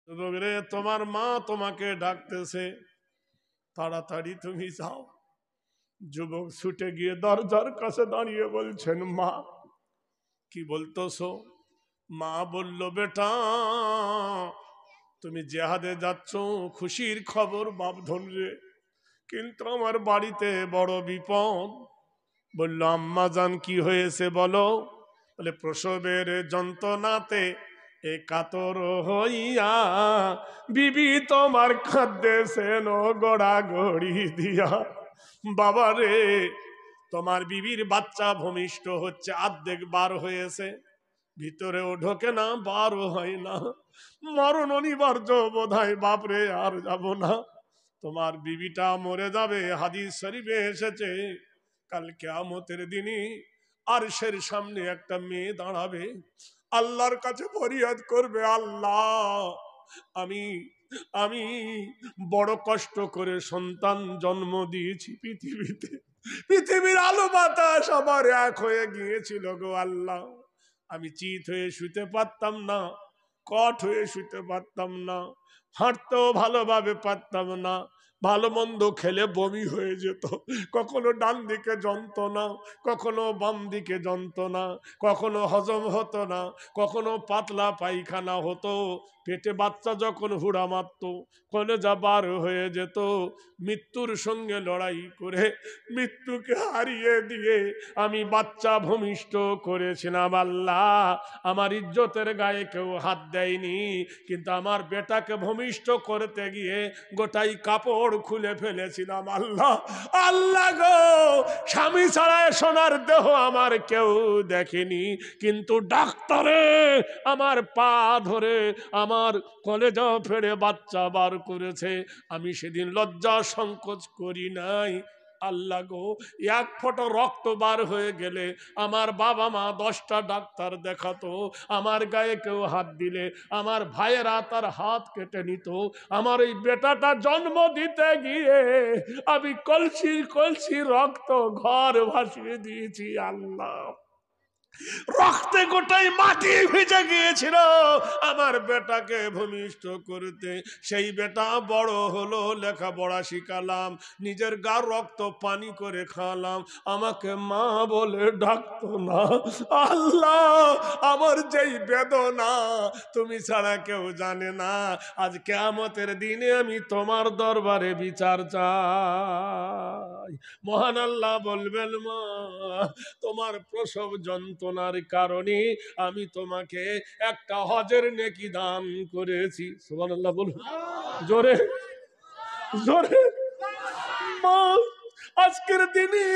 যুবক রে, তোমার মা তোমাকে ডাকতেছে, তাড়াতাড়ি তুমি যাও। যুবক ছুটে গিয়ে দরজার কাছে দাঁড়িয়ে বলছেন, মা। কি বলতেছো? মা বলল, বেটা তুমি জেহাদে যাচ্ছ, খুশির খবর বাপ ধনরে, কিন্তু আমার বাড়িতে বড় বিপদ। বলল, আম্মা জান কি হয়েছে বলো? বলে, প্রসবের যন্ত্রণাতে এ কাতর হইয়া বিবি তোমার কাঁদতেছেন গোড়া গড়ি দিয়া। বাবা রে, তোমার বিবির বাচ্চা ভূমিষ্ঠ হচ্ছে, অর্ধেক বার হয়েছে, ভিতরেও ঢোকে না, বারও হয় না, মরণ অনিবার্য বোধহয় বাপরে, আর যাব না। তোমার বিবিটা মরে যাবে। হাদিস শরীফে এসেছে, কাল কিয়ামতের দিনে আরশের সামনে একটা মেয়ে দাঁড়াবে, আল্লাহর কাছে ফরিয়াদ করবে, আল্লাহ আমি আমি বড় কষ্ট করে সন্তান জন্ম দিয়েছি পৃথিবীতে, পৃথিবীর আলো বাতাস আমার এক হয়ে গিয়েছিল গো আল্লাহ, আমি চিত হয়ে শুতে পারতাম না, কট হয়ে শুতে পারতাম না, হাঁটতেও ভালোভাবে পারতাম না, ভালো মন্দ খেলে বমি হয়ে যেত, কখনো ডান দিকে যন্ত্রণা, কখনো বাম দিকে যন্ত্রণা, কখনো হজম হতো না, কখনো পাতলা পায়খানা হতো, পেটে বাচ্চা যখন হুড়া মারত, কলেজা বার হয়ে যেত। মৃত্যুর সঙ্গে লড়াই করে মৃত্যুকে হারিয়ে দিয়ে আমি বাচ্চা ভূমিষ্ঠ করেছিলাম। আল্লাহ, আমার ইজ্জতের গায়ে কেউ হাত দেয়নি, কিন্তু আমার বেটাকে ভূমিষ্ঠ করতে গিয়ে গোটাই কাপড় খুলে ফেলেছিলাম। আল্লাহ, আল্লাহ গো, স্বামী ছাড়া সোনার দেহ আমার কেউ দেখেনি, কিন্তু ডাক্তারে আমার পা ধরে আমার কলেজা ফেড়ে বাচ্চা বার করেছে, আমি সেদিন লজ্জা সংকোচ করি নাই। আল্লাহ গো, এক ফোঁটা রক্ত বার হয়ে গেলে আমার বাবা মা 10টা ডাক্তার দেখাতো, আমার গায়ে কেউ হাত দিলে আমার ভাইয়েরা তার হাত কেটে নিত। আমার এই বেটাটা জন্ম দিতে গিয়ে আমি কলসি কলসি রক্ত ঘর ভাসিয়ে দিয়েছি। আল্লাহ, রক্তে গোটাই মাটি ভিজে গিয়েছিল আমার বেটাকে ভূমিষ্ঠ করতে। সেই বেটা বড় হলো, লেখাপড়া শিখালাম, নিজের গার রক্ত পানি করে খাওয়ালাম, আমাকে মা বলে ডাকতো না। আল্লাহ, আমার যেই বেদনা তুমি ছাড়া কেউ জানে না, আজ কিয়ামতের দিনে আমি তোমার দরবারে বিচার চাই। মহান আল্লাহ বলবেন, মা তোমার প্রসব যন্ত্রণার কারণে আমি তোমাকে একটা হজের নেকি দান করেছি। সুবহানাল্লাহ বলুন জোরে জোরে। মা, আজকের দিনে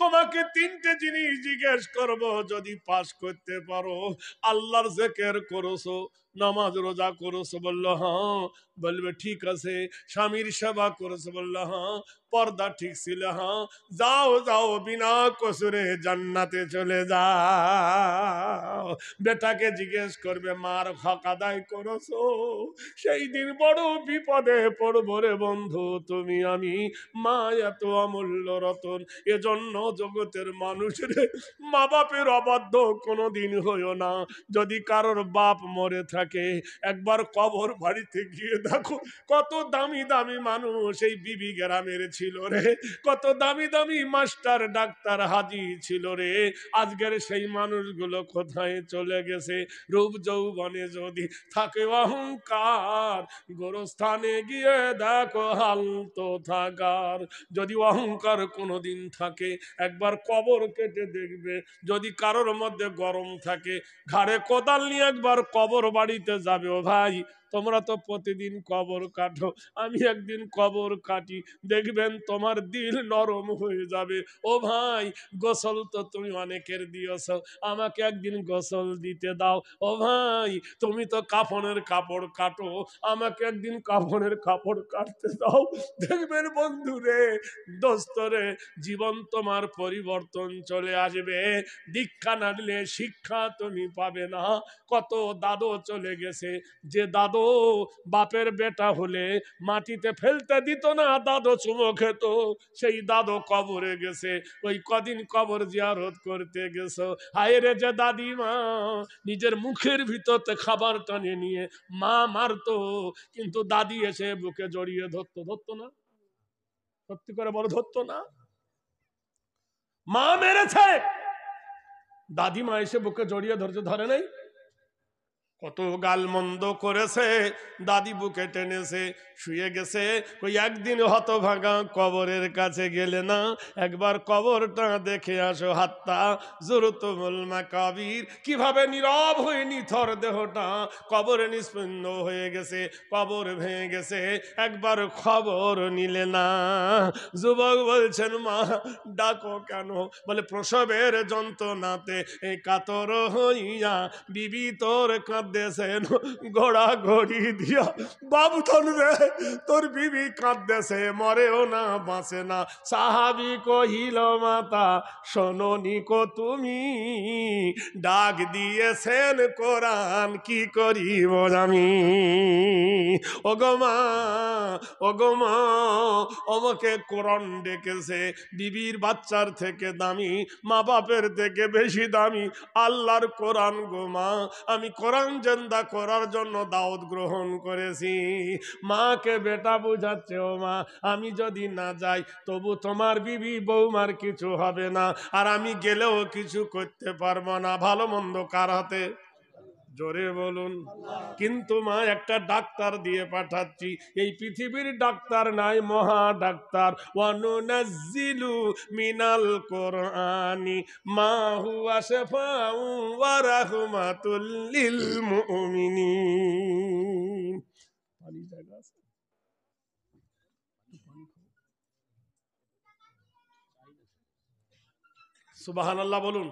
তোমাকে 3টে জিনিস জিজ্ঞেস করব, যদি পাস করতে পারো, আল্লাহর জিকির করেছো, নামাজ রোজা করেছো? বললো হ্যাঁ। বলবে ঠিক আছে। স্বামীর সেবা করেছো? বললো হ্যাঁ। পর্দা ঠিক ছিল? হ্যাঁ। যাও যাও, বিনা কসুরে জান্নাতে চলে যাও। বেটাকে জিজ্ঞেস করবে, মার হক আদায় করেছো? সেই দিন বড় বিপদে পড়বো রে বন্ধু, তুমি আমি মা এত অমূল্য রতন। এজন্য জগতের মানুষের মা বাপের অবাধ্য কোনোদিন হইও না। যদি কারোর বাপ মরে থাকে, একবার কবর বাড়িতে গিয়ে দেখো, কত দামি দামি মানুষ এই বিবি গ্রামের ছিল রে, কত দামি দামি মাস্টার ডাক্তার হাজি ছিল রে, আজকের সেই মানুষগুলো কোথায় চলে গেছে? রূপ যৌবনে যদি থাকে অহংকার, গোরস্থানে গিয়ে দেখো হালতো থাকার। যদি অহংকার কোনোদিন থাকে, একবার কবর কেটে দেখবে। যদি কারোর মধ্যে গরম থাকে, ঘাড়ে কোদাল নিয়ে একবার কবর বাড়িতে যাবে। ও ভাই, তোমরা তো প্রতিদিন কবর কাটো, আমি একদিন কবর কাটি, দেখবেন তোমার দিল নরম হয়ে যাবে। ও ভাই, গোসল তো তুমি অনেকের দিয়েছ, আমাকে একদিন গোসল দিতে দাও। ও ভাই, তুমি তো কাফনের কাপড় কাটো, আমাকে একদিন কাফনের কাপড় কাটতে দাও। দেখবেন বন্ধুরে, দোস্তরে, জীবন তোমার পরিবর্তন চলে আসবে। দীক্ষা না দিলে শিক্ষা তুমি পাবে না। কত দাদু চলে চলে গেছে। যে দাদু বাপের বেটা হলে মাটিতে ফেলতে দিত না, দাদু চুমো খেত, সেই দাদু কবরে গেছে। ওই কদিন কবর জিয়ারত করতে গেছো, হায় রে যে দাদিমা নিজের মুখের ভিতরতে খাবার টানে নিয়ে মা মারতো, কিন্তু দাদি এসে বুকে জড়িয়ে ধরতো না? সত্যি করে বলো, ধরতো না? মা মেরেছে, দাদিমা এসে বুকে জড়িয়ে ধরছে, ধরে নাই? কত গাল মন্দ করেছে, দাদি বুকে টেনেছে, শুয়ে গেছে। ওই একদিন হতভাগা কবরের কাছে গেলে না, একবার কবরটা দেখে আসো। হাত্তা জুরতুমুল মাকাবির, কিভাবে নীরব হয়ে নিথর দেহটা কবরে নিষ্পন্ন হয়ে গেছে, কবর ভেঙে গেছে, একবার খবর নিলে না। যুবক বলছেন মা ডাকো কেন? বলে প্রসবের যন্ত্রণাতে এই কাতর হইয়া বিবি তোর কাঁদতেছেন গোড়া গড়ি দিয়া। বাবু রে তোর বিবি কাঁদতেছে, মরেও না বাঁচে না। সাহাবি কহিল মাতা শোনোনি কো তুমি, ডাক দিয়েছেন কোরআন কি করিব আমি। ওগো মা, ওগো মা, আমাকে কোরআন ডেকেছে। বিবির বাচ্চার থেকে দামি, মা বাপের থেকে বেশি দামি আল্লাহর কোরআন গো মা। আমি কোরআন জিন্দা করার জন্য দাওয়াত গ্রহণ করেছি। মাকে বেটা বুঝাচ্ছে, ও মা আমি যদি না যাই তবু তোমার বিবি বৌমার কিছু হবে না, আর আমি গেলেও কিছু করতে পারবো না। ভালো মন্দ কার হাতে? জোরে বলুন। কিন্তু মা একটা ডাক্তার দিয়ে পাঠাচ্ছি, এই পৃথিবীর ডাক্তার নাই, মহা ডাক্তার। ওয়ানুনাজ্জিলু মিনাল কোরআনি মা হুয়া শিফাউ ওয়া রাহমাতুল লিল মুমিনিন। পানি জায়গা আছে? সুবহানাল্লাহ বলুন।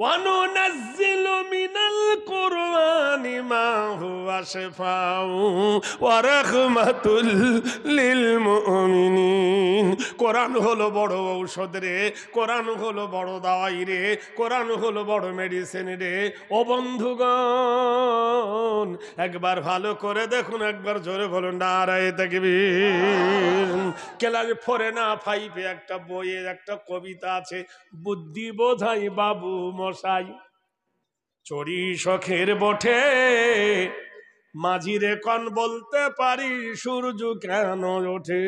وَنُنَزِّلُ مِنَ الْقُرْآنِ مَا هُوَ شِفَاءٌ وَرَحْمَةٌ لِلْمُؤْمِنِينَ। কোরআন হলো বড় ঔষধ রে, কোরআন হলো বড় দাওয়াই রে, কোরআন হলো বড় মেডিসিন রে। ও বন্ধুগণ একবার ভালো করে দেখুন, একবার জোরে বলুন নারায়ে তাকবীর। ক্লাস 4 না 5 একটা বইয়ে একটা কবিতা আছে, বুদ্ধি বোঝাই বাবু মশাই, চড়ি শখের বটে মাঝিরে কন বলতে পারি সূর্য কেন ওঠে।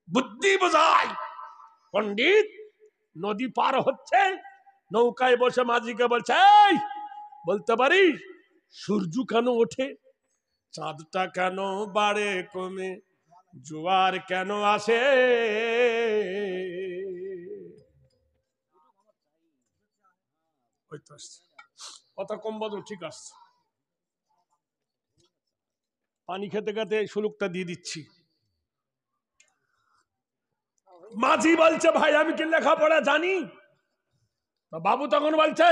বুদ্ধি বোঝাই পণ্ডিত নদী পার হচ্ছে, নৌকায় বসে মাঝিকে বলছে এই বলতে পারিস সূর্য কেন ওঠে, চাঁদটা কেন বাড়ে কমে, জোয়ার কেন আসে। কথা কম বলো, ঠিক আছে। পানি খেতে খেতে সুলুকটা দিয়ে দিচ্ছি। মাঝি বলছে ভাই আমি কি লেখাপড়া জানি? বাবু তখন বলছে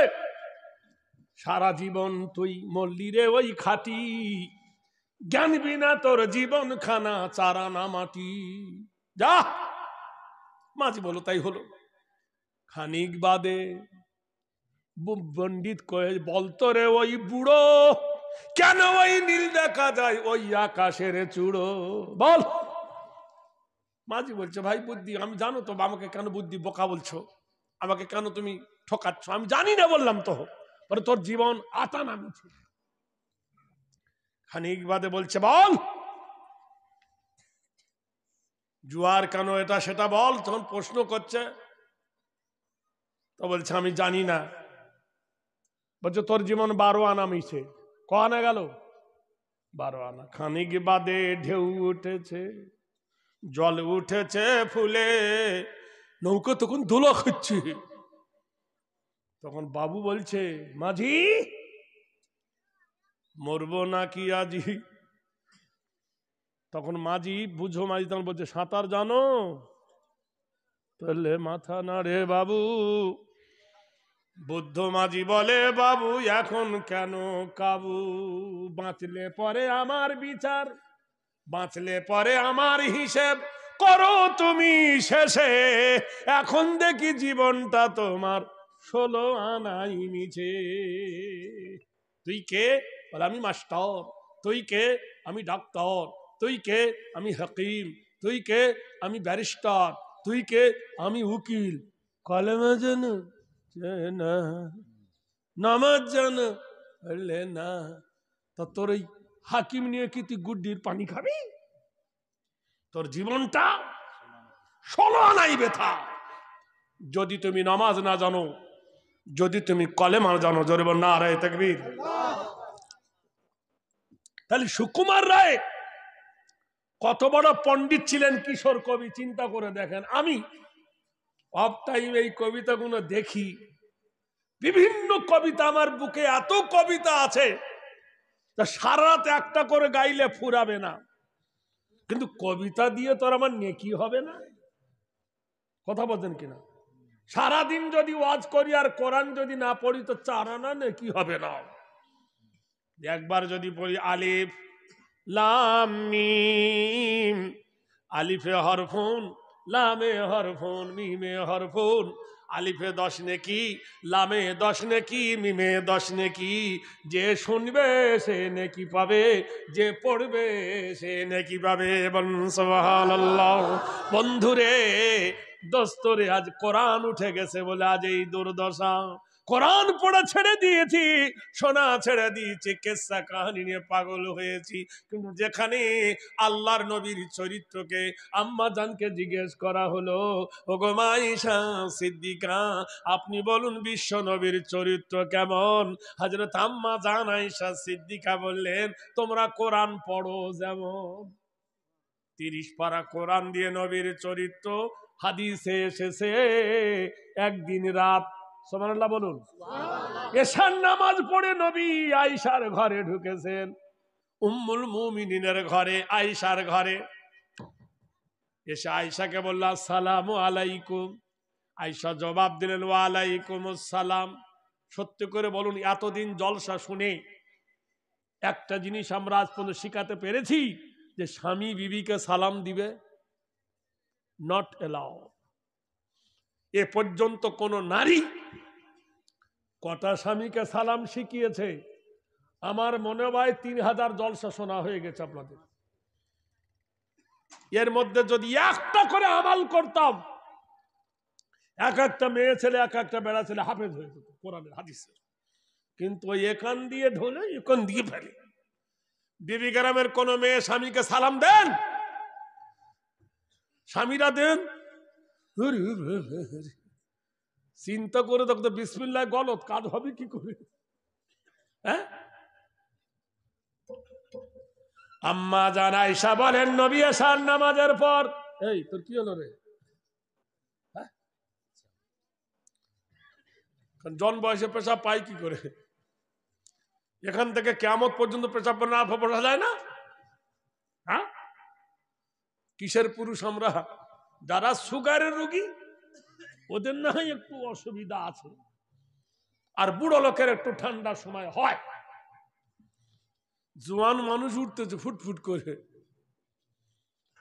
সারা জীবন তুই মল্লি রে ওই খাটি, জ্ঞান বিনা তোর জীবন খানা চারা না মাটি। যা। মাঝি বলো তাই হলো। খানিক বাদে পণ্ডিত কয়ে বলতো রে ওই বুড়ো, কেন ওই নীল দেখা যায় ওই আকাশের চূড়ো, বল। মাঝি বলছে ভাই বুদ্ধি আমি জানো তো, আমাকে কেন বুদ্ধি বোকা বলছো, আমাকে কেন তুমি ঠকাচ্ছ? আমি জানি না বললাম তো, পরে তোর জীবন আতা নামিছে। খানিক বাদে বলছে বল জোয়ার কেন এটা সেটা বল। তখন প্রশ্ন করছে, তো বলছে আমি জানি না। বলছে তোর জীবন 12 আনা মিছে। ক আনা গেল? 12 আনা। খানিক বাদে ঢেউ উঠেছে, জল উঠেছে ফুলে, নৌকা তখন দোলা খাচ্ছে। তখন বাবু বলছে মাঝি মরবো নাকি আজি? তখন মাঝি বুঝো, মাঝি তখন বলছে সাঁতার জানো? তাহলে মাথা নাড়ে বাবু। বুদ্ধ মাঝি বলে বাবু এখন কেন কাবু, বাঁচলে পরে আমার বিচার, বাঁচলে পরে আমার হিসেব করো তুমি শেষে, এখন দেখি জীবনটা তোমার 16 আনাই মিছে। তুই কে? বলে আমি মাস্টার। তুই কে? আমি ডাক্তার। তুই কে? আমি হাকিম। তুই কে? আমি ব্যারিস্টার। তুই কে? আমি উকিল। কলেমা জানো? না। নামাজ জানো? বললে না। তা তোর এই হাকিম নিয়ে কি তুই গুড্ডির পানি খাবি? তোর জীবনটা 16 আনাই বেথা। যদি তুমি নামাজ না জানো, যদি তুমি কলেমা জানো, জোরে বল নারায়ে তাকবীর। তাহলে সুকুমার রায় কত বড় পণ্ডিত ছিলেন, কিশোর কবি, চিন্তা করে দেখেন। আমি অফ টাইম এই কবিতাগুলো দেখি, বিভিন্ন কবিতা আমার বুকে, এত কবিতা আছে তা সারা রাত একটা করে গাইলে ফুরাবে না। কিন্তু কবিতা দিয়ে তো আমার নেকি হবে না, কথা বলছেন কিনা? সারাদিন যদি ওয়াজ করি আর কোরআন যদি না পড়ি তো 4 আনা নেকি হবে না। একবার যদি পড়ি আলিফ লাম মিম, আলিফে হরফুন, লামে হরফুন, মিমে হরফুন। আলিফে 10 নেকি, লামে 10 নেকি, মিমে 10 নেকি। যে শুনবে সে নেকি পাবে, যে পড়বে সে নেকি পাবে। বলুন সুবহানাল্লাহ। বন্ধুরে, দোস্তরে, আজ কোরআন উঠে গেছে বলে আজ এই দুর্দশা। কোরআন পড়া ছেড়ে দিয়েছি, শোনা ছেড়ে দিয়েছি, কেসা কাহিনী নিয়ে পাগল হয়েছি। কিন্তু যেখানে আল্লাহর নবীর চরিত্রকে আম্মা জানকে জিজ্ঞেস করা হলো, ওগো মা আয়েশা সিদ্দিকা, আপনি বলুন বিশ্ব নবীর চরিত্র কেমন? হযরত আম্মা জান আয়েশা সিদ্দিকা বললেন, তোমরা কোরআন পড়ো যেমন। 30 পারা কোরআন দিয়ে নবীর চরিত্র। হাদিসে এসেছে একদিন রাত, সুবহানাল্লাহ বলুন, এশার নামাজ পড়ে নবী আয়েশার ঘরে ঢুকেছেন, উম্মুল মুমিনিনের ঘরে, আয়েশার ঘরে। এসে আয়েশাকে বলল, আসসালামু আলাইকুম। আয়েশা জবাব দিলেন, ওয়া আলাইকুমুস সালাম। সত্যি করে বলুন, এতদিন জলসা শুনে একটা জিনিস আমরা আজ পর্যন্ত শিখাতে পেরেছি যে স্বামী বিবিকে সালাম দিবে? Not allow. এ পর্যন্ত কোন নারী কটা স্বামীকে সালাম শিখিয়েছে? আমার মনে হয় 3000 জলসা শোনা হয়ে গেছে আপনাদের। এর মধ্যে যদি একটা করে আমাল করতাম, এক একটা মেয়ে ছেলে, এক একটা বেড়া ছেলে হাফেজ হয়ে যেত কোরআনের হাদিসের। কিন্তু এখান দিয়ে ঢোলে এখান দিয়ে ফেলে। বিবি গ্রামের কোন মেয়ে স্বামীকে সালাম দেন? স্বামীরা দেন? চিন্তা করে দেখো, বিসমিল্লাহ গলত কাজ হবে কি করে? হ্যাঁ, আম্মা জান আয়েশা বলেন, নবী এশার নামাজের পর, এই তোর কি হলো রে? জন বয়সে পেশাব পাই কি করে? এখান থেকে কিয়ামত পর্যন্ত পেশাব না পড়া যায় না? হ্যাঁ, কিসের পুরুষ আমরা? যারা সুগারের রোগী ওদের না হয় একটু অসুবিধা আছে, আর বুড়ো লোকের একটু ঠান্ডার সময় হয়। জোয়ান মানুষ উঠতেছে ফুটফুট করে।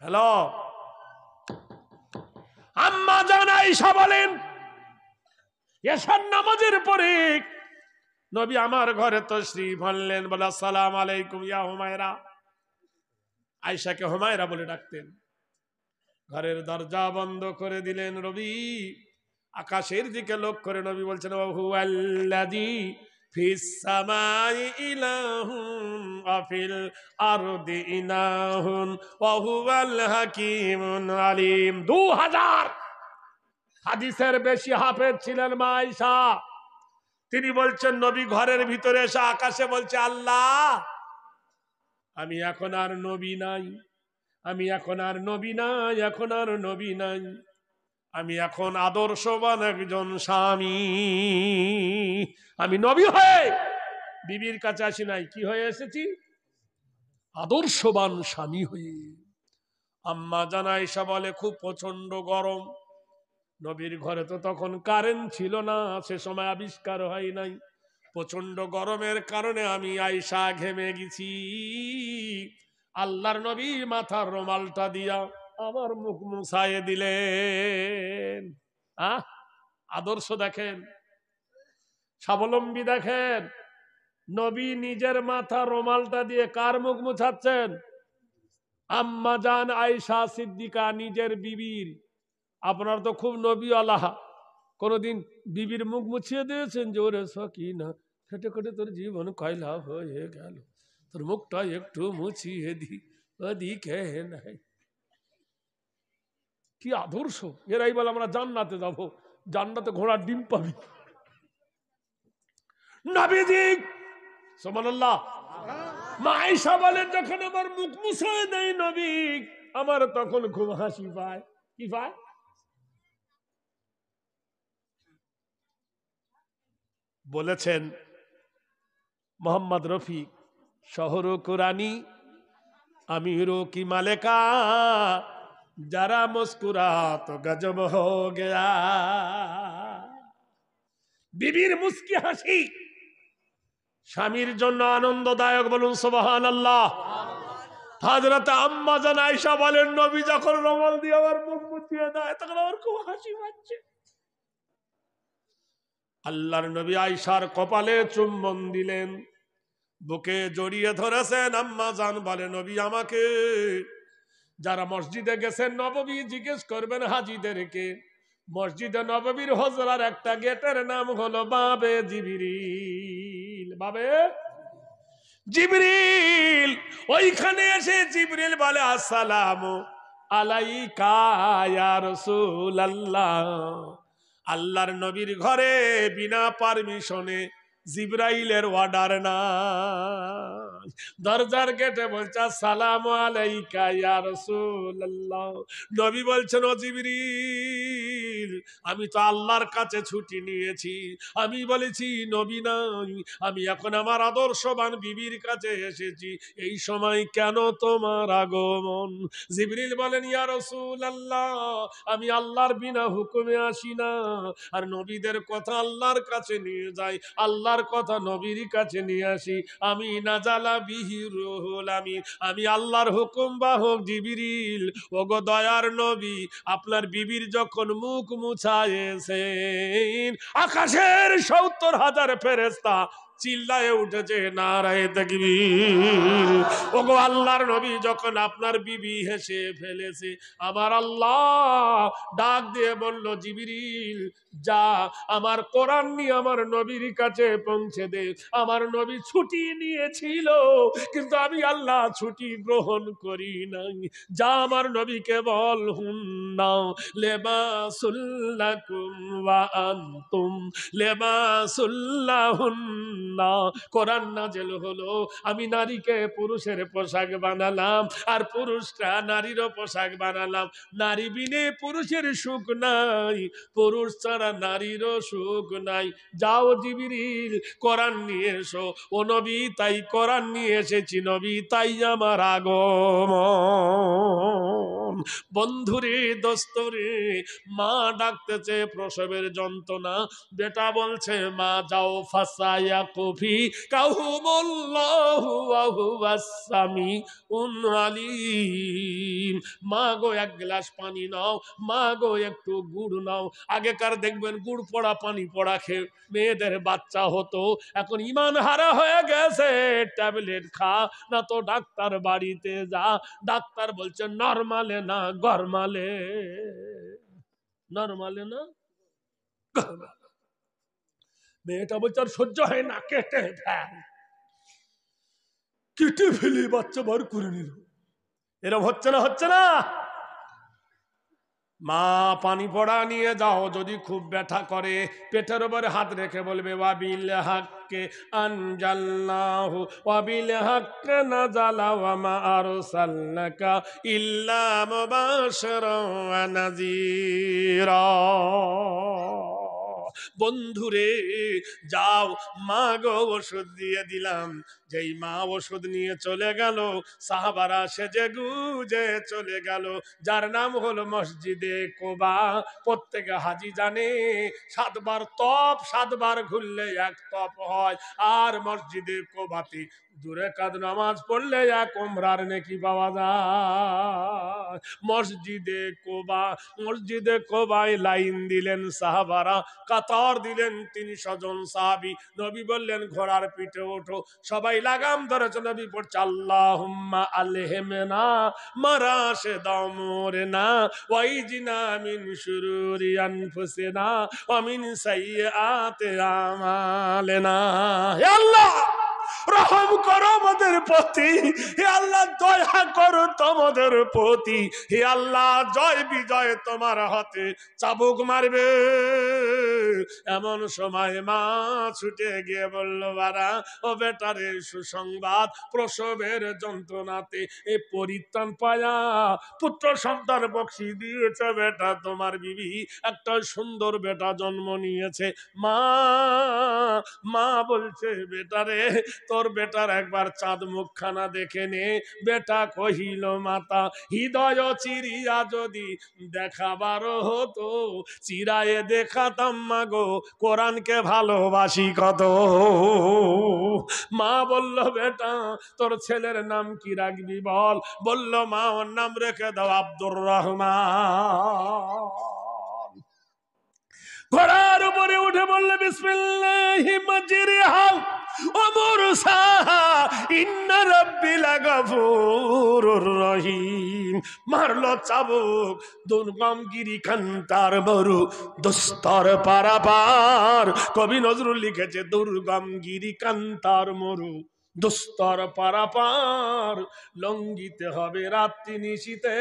হ্যালো, আম্মা জান আয়েশা বলেন, এশার নামাজের পরে নবী আমার ঘরে তশরিফ আনলেন। বলে, আসসালামু আলাইকুম ইয়া হুমায়রা। আয়েশাকে হুমায়রা বলে ডাকতেন। ঘরের দরজা বন্ধ করে দিলেন নবী। আকাশের দিকে লক্ষ্য করে নবী বলছেন, ওয়াহুয়াল্লাযী ফিস সামাই ইলাহুন ওয়া ফিল আরদি ইলাহুন ওয়া হুয়াল হাকীমুল আলীম। 2000 হাদিসের বেশি হাফেজ ছিলেন মা আয়েশা। তিনি বলছেন, নবী ঘরের ভিতরে এসে আকাশে বলছে, আল্লাহ, আমি এখন আর নবী নাই, আমি এখন আর নবী নাই, এখন আর নবী নাই, আমি এখন আদর্শবান একজন স্বামী। আমি নবী হয়ে বিবির কাছে আসি নাই, কি হয়ে এসেছি? আদর্শবান স্বামী হয়ে। আম্মা জান আয়েশা বলে, খুব প্রচন্ড গরম। নবীর ঘরে তো তখন কারেন্ট ছিল না, সে সময় আবিষ্কার হয় নাই। প্রচন্ড গরমের কারণে আমি আয়েশা ঘেমে গেছি। আল্লাহর নবী মাথার রুমালটা দিয়া আমার মুখ মুছায়ে দিলেন। আদর্শ দেখেন, স্বাবলম্বী দেখেন। নবী নিজের মাথা রুমালটা দিয়ে কার মুখ মুছাচ্ছেন? আম্মা জান আয়েশা সিদ্দিকা নিজের বিবির। আপনার তো খুব নবী আল্লাহ, কোনদিন বিবির মুখ মুছিয়ে দিয়েছেন যে ওরে সকিনা খেটে খেটে তোর জীবন কয়লা হয়ে গেল, তোর মুখটা একটু মুছিয়ে দি, ওদিকে নাই? কি আদর্শ! এরাই বলে আমরা জান্নাতে যাব, জান্নাতে ঘোড়ার ডিম পাবি। নবীজি সুবহানাল্লাহ, মা আয়েশা বলেন যখন আমার মুখ মুছে দেয় নবী, আমার তখন খুব হাসি পায়। কি পায়? বলেছেন মোহাম্মদ রফিক, শহর কোরআনী আমিরো কি মালেকা, যারা মুস্কুরা তো গজব হো গয়া। বিবির মুস্কি হাসি স্বামীর জন্য আনন্দদায়ক, বলুন সুবহানাল্লাহ। হযরত আম্মা জান আয়েশা বলেন নবী যখন রুমাল দিয়ে আমার মুখ মুছিয়ে দেয় তখন আমার খুব হাসি পাচ্ছে। আল্লাহর নবী আয়েশার কপালে চুম্বন দিলেন, বুকে জড়িয়ে ধরেছেন। আম্মা জান বলে নবী আমাকে, যারা মসজিদে গেছেন নববী জিজ্ঞেস করবেন হাজীদেরকে, মসজিদে নববীর হজরার একটা গেটের নাম হলো বাবে জিবরিল। বাবে জিবরিল, ওইখানে এসে জিবরিল বলে আসসালামু আলাইকা ইয়া রাসূলুল্লাহ। আল্লাহর নবীর ঘরে বিনা পারমিশনে জিবরাইলের অর্ডার না, দরজার গেটে বলছে আসসালামু আলাইকা ইয়া রাসূলুল্লাহ। নবী বলছেন ও জিবরিল, আমি তো আল্লাহর কাছে ছুটি নিয়েছি, আমি বলেছি নবী নাই, আমি এখন আমার আদর্শবান বিবির কাছে এসেছি, এই সময় কেন তোমার আগমন? জিবরিল বলেন ইয়া রাসূলুল্লাহ, আমি আল্লাহর বিনা হুকুমে আসি না, আর নবীদের কথা আল্লাহর কাছে নিয়ে যাই, আল্লাহর কথা নবীর কাছে নিয়ে আসি, আমি নাজালা বিহি রুহুল আমিন, আমি আল্লাহর হুকুম বাহক জিবরিল। ওগো দয়ার নবী, আপনার বিবির যখন মুখ মুছায়েছেন আকাশের ৭০,০০০ ফেরেশতা চিল্লায়ে উঠেছে নারায়ে তাকবীর। ওগো আল্লাহর নবী, যখন আপনার বিবি হেসে ফেলেছে, আমার আল্লাহ ডাক দিয়ে বলল জিবরিল যা আমার কোরআন নিয়ে আমার নবীর কাছে পৌঁছে দে। আমার নবী ছুটি নিয়েছিল কিন্তু আমি আল্লাহ ছুটি গ্রহণ করি নাই, যা আমার নবীকে বল হুন্না লিবাসুল্লাকুম ওয়া আনতুম লিবাসুল্লাহুন্না। কোরআন নাযিল হলো, আমি নারীকে পুরুষের পোশাক বানালাম আর পুরুষরা নারীরও পোশাক বানালাম। নারী বিনে পুরুষের সুখ নাই, পুরুষ ছাড়া নারীরও সুখ নাই। যাও জিবরিল কোরআন নিয়ে এসো। ও নবী তাই কোরআন নিয়ে এসেছি নবী, তাই আমার আগমন। বন্ধুরে দোস্তরে, মা ডাকতেছে প্রসবের যন্ত্রণা, বেটা বলছে মা যাও ফাসায়া কফি কাহুমুল্লাহু ওয়া হুয়াস সামিউন আলীম। মা গো এক গ্লাস পানি নাও, মা গো একটু গুড় নাও। আগেকার দেখবেন গুড় পড়া পানি পড়া খেয়ে মেয়েদের বাচ্চা হতো, এখন ইমান হারা হয়ে গেছে, ট্যাবলেট খা না তো ডাক্তার বাড়িতে যা। ডাক্তার বলছে নরমালে না গরমালে, নরমালে না গরমালে। মেয়েটা বলছে আর সহ্য হয় না, কেটে ফেল। কেটে ফেলে বাচ্চা বার করে নিল। এরকম হচ্ছে না? হচ্ছে না? মা পানি পড়া নিয়ে যাও, যদি খুব ব্যথা করে পেটের উপরে হাত রেখে বলবে ওয়াবিল হাক্কে আনজালনাহু ওয়াবিল হাক্কে নাযালা ওয়া মা আরসালনাকা ইল্লা মুবাশশিরান ওয়া নাযীরা। বন্ধুরে যাও, মা গো ওষুধ দিয়ে দিলাম। যেই মা ওষুধ নিয়ে চলে গেল, সাহাবারা সেজে গুজে চলে গেল, যার নাম হলো মসজিদে কোবা। প্রত্যেকে হাজি জানে 7 বার তপ, 7 বার ঘুরলে 1 তপ হয়। আর মসজিদে কোবাতে দূরে কাদ নামাজ পড়লে এক উমরার নেকি পাওয়া যায়। মসজিদে কোবায় লাইন দিলেন সাহাবারা, কাতার দিলেন 300 জন সাহাবী। নবী বললেন ঘোড়ার পিঠে ওঠো, সবাই লাগাম ধরেছে। নবী পড়ছে আল্লাহুম্মা আলহিমনা মারাশিদা উমুরিনা ওয়াইজিনা মিন শুরুরি আনফুসিনা ওয়া মিন সাইয়্যাতি আমালিনা। হে আল্লাহ, রহম করো আমাদের প্রতি, হে আল্লাহ দয়া করো তোমাদের প্রতি, হে আল্লাহ জয় বিজয় তোমার হাতে, চাবুক মারবে। এমন সময় মা ছুটে গিয়ে বলল, বারা ও বেটারে সুসংবাদ, প্রসবের যন্ত্রণাতে এই পরিত্রাণ পায়া পুত্র সন্তান বকশি দিয়েছে বেটা, তোমার বিবি একটা সুন্দর বেটা জন্ম নিয়েছে। মা বলছে, বেটারে তোর বেটার একবার চাঁদ মুখখানা দেখে নে। বেটা কহিল, মাতা হৃদয় চিরিয়া যদি দেখাবার হতো, চিরায়ে দেখাতাম মাগো কোরআনকে ভালোবাসি কত। মা বলল, বেটা তোর ছেলের নাম কি রাখবি বল? বলল, মা ওর নাম রেখে দাও আব্দুর রহমান। ঘোড়ার উপরে উঠে বললে, বিসমিল্লাহি মাজরিহা ওয়া মুরসাহা ইন্না রাব্বি লাগাফুরুর রহিম। মারলো চাবুক, দুর্গম গিরি কান্তার মরু, দুস্তর পারাপার। কবি নজরুল লিখেছে, দুর্গম গিরি কান্তার মরু, দুস্তর পারাপার। লঙ্ঘিতে হবে রাত্রি নিশীতে,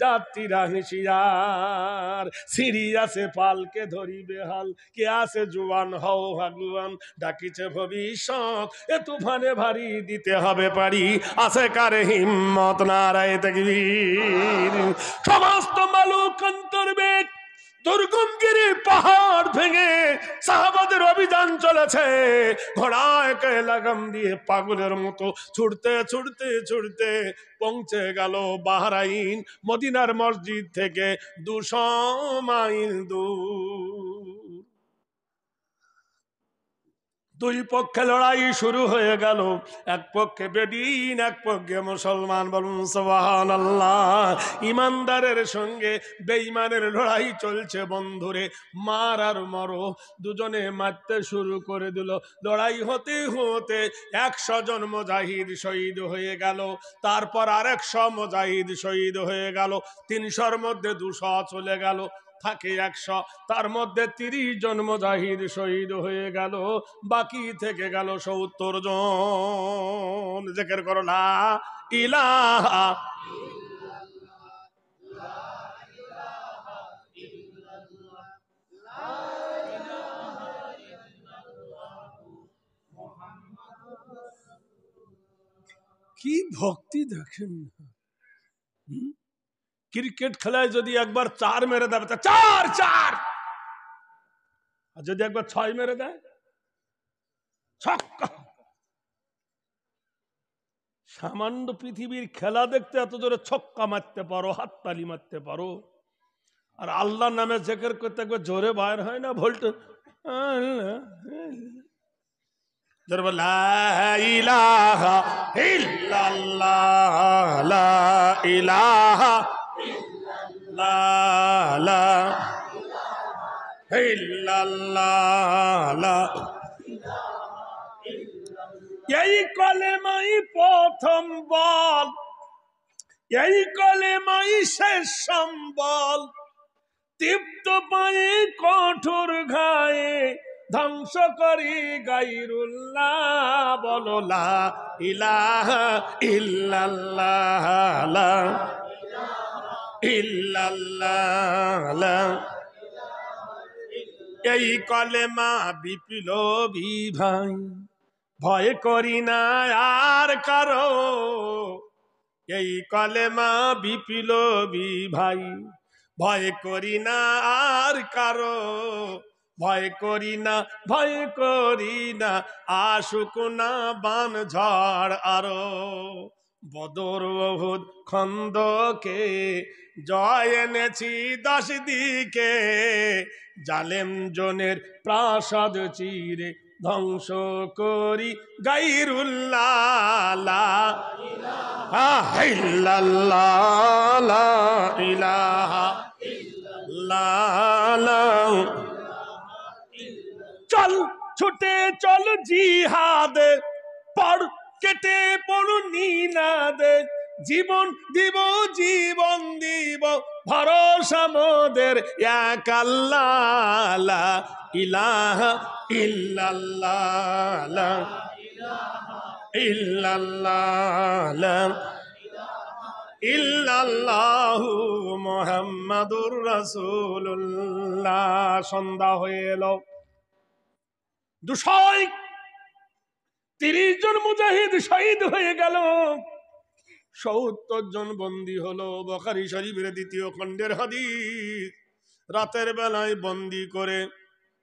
যাত্রীরা হুঁশিয়ার। সিঁড়ি আছে পালকে ধরিবে হাল, কে আছে জুয়ান হও ভাগুয়ান। ডাকিছে ভবিষ্যৎ, এ তুফানে ভারী দিতে হবে পারি। আছে কারে হিম্মত, নারায়ে তাকবীর। সমস্ত মালুক অন্তর্বেগ, দুর্গমগিরি পাহাড় ভেঙে সাহাবাদের অভিযান চলেছে। ঘোড়াকে লাগাম দিয়ে পাগলের মতো ছুটতে ছুটতে ছুটতে পৌঁছে গেল বাহরাইন। মদিনার মসজিদ থেকে 200 মাইল দূর। দুই পক্ষে লড়াই শুরু হয়ে গেল। এক পক্ষে বেদিন, এক পক্ষে মুসলমান। বলুন সুবহানাল্লাহ। ইমানদারের সঙ্গে বেঈমানের লড়াই চলছে বন্ধুরে। মার আর মরো, দুজনে মারতে শুরু করে দিল। লড়াই হতে হতে 100 জন মুজাহিদ শহীদ হয়ে গেল। তারপর আর 100 মুজাহিদ শহীদ হয়ে গেল। 300-র মধ্যে 200 চলে গেল, থাকে 100। তার মধ্যে 30 জন মুজাহিদ শহীদ হয়ে গেল, বাকি থেকে গেল 70 জন। জিকির করো লা ইলাহা। কি ভক্তি দেখেন। ক্রিকেট খেলায় যদি একবার 4 মেরে দেবে, 4 আর যদি একবার 6 মেরে দেয়, ছক্কা। সামান্য পৃথিবীর খেলা দেখতে এত জোরে ছক্কা মারতে পারো, হাততালি মারতে পারো, আর আল্লাহর নামে জিকির করতে একবার জোরে বাইর হয় না ভোল্ট। লা ইলাহা ইল্লাল্লাহ, লা ইলাহা ইল্লাল্লাহ। এই কলেমাই প্রথম বল, এই কলেমাই শেষ সম্বল। তৃপ্ত পায়ে কঠোর ঘায়ে ধ্বংস করি গায়রুল্লাহ। বলো লা ইলাহা ইল্লাল্লাহ, লা ইল্লাল্লাহ। এই কলেমা বিপ্লবী ভাই, ভয় করি না আর কারো। এই কলেমা বিপ্লবী ভাই, ভয় করি না আর কারো। ভয় করি না, ভয় করি না, আসুক না বান ঝড় আরো। বদর উহুদ খন্দকে জয় এনেছি 10 দিকে। জালেম জনের প্রাসাদ চিরে ধ্বংস করি গায়রুল্লাহ লা ইলাহা ইল্লাল্লাহ লা ইলাহা ইল্লাল্লাহ। চল ছুটে চল জিহাদে, পড় কেটে পড়ু নিনাদে, জীবন দিব জীবন দিব ভরসা মোদের এক আল্লাহ লা ইলাহা ইল্লাল্লাহ লা ইল্লাল্লাহ লা ইল্লাল্লাহু মুহাম্মাদুর রাসূলুল্লাহ। সন্ধ্যা হয়ে এলো, 230 জন মুজাহিদ শহীদ হয়ে গেল, 70 জন বন্দী হলো। বুখারী শরীফের 2য় খণ্ডের হাদিস। রাতের বেলায় বন্দী করে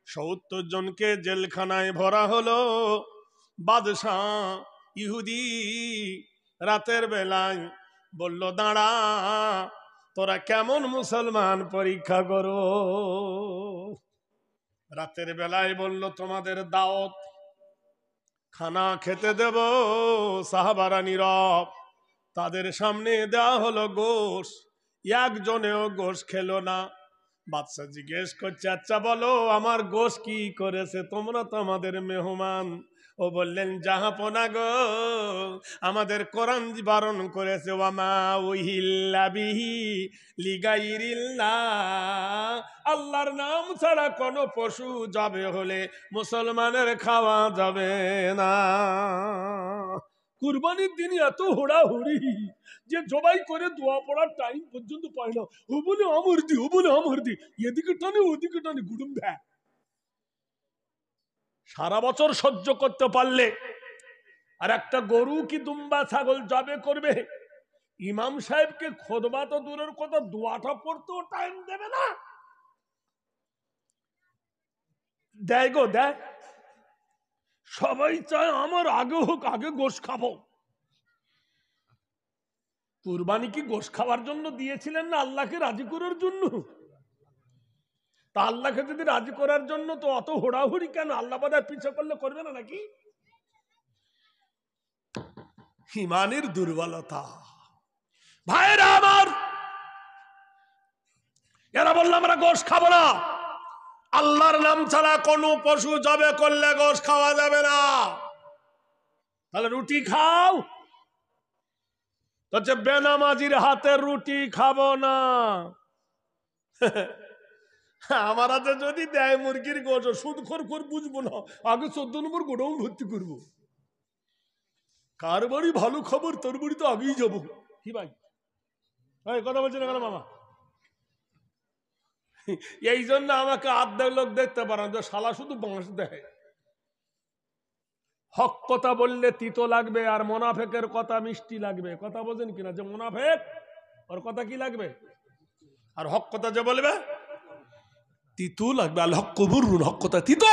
70 জনকে জেলখানায় ভরা হলো। বাদশাহ ইহুদি রাতের বেলায় বলল, দাঁড়া, তোরা কেমন মুসলমান পরীক্ষা করো। রাতের বেলায় বলল, তোমাদের দাওয়াত, খানা খেতে দেব। সাহাবারা নীরব। তাদের সামনে দেওয়া হলো গোশ, একজনেও গোশ খেলো না। বাদশা জিজ্ঞেস করছে, আচ্ছা বলো আমার গোশ কি করেছে, তোমরা তো আমাদের মেহমান। ও বললেন, জাহাপনা গো, আমাদের কোরআন বারণ করেছে, ওয়ামা উহিল্লা বিহি লিগাইরিল্লাহ, আল্লাহর নাম ছাড়া কোনো পশু যাবে হলে মুসলমানের খাওয়া যাবে না। কুরবানির দিন এত হুড়াহুড়ি যে জবাই করে দোয়া পড়ার টাইম পর্যন্ত পায় না। ও বলে আমর দি, ও বলে আমর দি, এদিকে টানে ওদিকে টানে, গুডুম ভ্যা। সারা বছর সহ্য করতে পারলে আর একটা গরু কি দুম্বা ছাগল জবে করবে, ইমাম সাহেবকে খুতবা তো দূরের কথা, দোয়াটা পড়তেও টাইম দেবে না। দেয় গো দেয়, সবাই চায় আমার আগে হোক, আগে গোশ খাবো। কুরবানি কি গোশ খাওয়ার জন্য দিয়েছিলেন না আল্লাহকে রাজি করার জন্য? তা আল্লাহকে যদি রাজি করার জন্য, তো অত হোড়াহুড়ি কেন? আল্লাহ বাদার পিছে করলে করবে না নাকি? ইমানের দুর্বলতা। ভাইরা আমার, এরা বললাম আমরা গোশ খাবো না। আল্লাহর নাম ছাড়া কোনো পশু জবে করলে গোশ খাওয়া যাবে না। তাহলে রুটি খাও, তো বেনামাজির হাতে রুটি খাবো না। আমার হাতে যদি দেয় মুরগির গোশ, সুদখোর করে বুঝবো না, আগে 14 নম্বর গোডাউন ভর্তি করবো। কার বাড়ি ভালো খবর, তোর বাড়ি তো আগেই যাবো। কি ভাই কথা বলছে না কেন মামা? এই জন্য আমাকে আধা লোক দেখতে পারেন যে শালা শুধু বাঁশ দেয়। হক কথা বললে তিতো লাগবে, আর মোনাফেকের কথা মিষ্টি লাগবে। কথা বোঝেন কিনা? যে মোনাফেক, ওর কথা কি লাগবে, আর হক কথা যে বলবে তিতো লাগবে। আল হক কবুর, হক কথা তিতো।